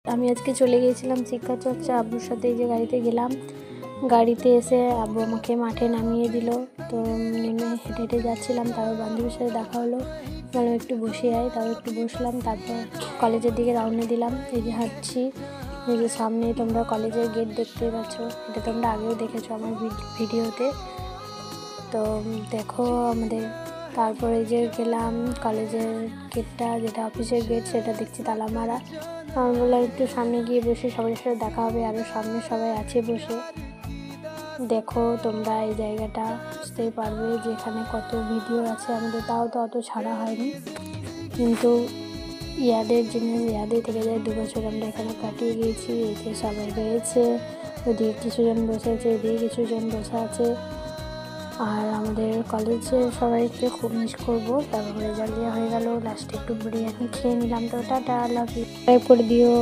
আমি আজকে চলে গিয়েছিলাম শিক্ষা চর্চা আব্বুর সাথে। যে গাড়িতে গেলাম, গাড়িতে এসে আব্বু আমাকে মাঠে নামিয়ে দিল। তো নেমে হেঁটে হেঁটে যাচ্ছিলাম, তারপর বান্ধবীর সাথে দেখা হলো, বললাম একটু বসে আয়, তারপর একটু বসলাম। তারপর কলেজের দিকে রওনা দিলাম। এই যে হাঁটছি, এই যে সামনে তোমরা কলেজের গেট দেখতে পাচ্ছ, এটা তোমরা আগেও দেখেছো আমার ভিডিওতে। তো দেখো আমাদের, তারপরে যে গেলাম কলেজের গেটটা, যেটা অফিসের গেট, সেটা দেখছি তালা মারা। আমি বললাম একটু সামনে গিয়ে বসে সবার সাথে দেখা হবে, আরও সামনে সবাই আছে বসে। দেখো তোমরা এই জায়গাটা, বুঝতেই পারবে যে এখানে কত ভিডিও আছে আমাদের। তাও তো অত ছাড়া হয়নি, কিন্তু ইয়াদের জিনিস ইয়াদে থেকে যায়। 2 বছর আমরা এখানে কাটিয়ে গিয়েছি। এই যে সবাই রয়েছে, ওদিকে কিছুজন বসে আছে, এদিকে কিছুজন বসে আছে। আর আমাদের কলেজের সবাইকে খুব মিস করবো। তারপরে রেজাল্ট দেওয়া হয়ে গেল, লাস্টে একটু বিরিয়ানি খেয়ে নিলাম। তো টাটা, লাভ ইউ, সাবস্ক্রাইব করে দিও।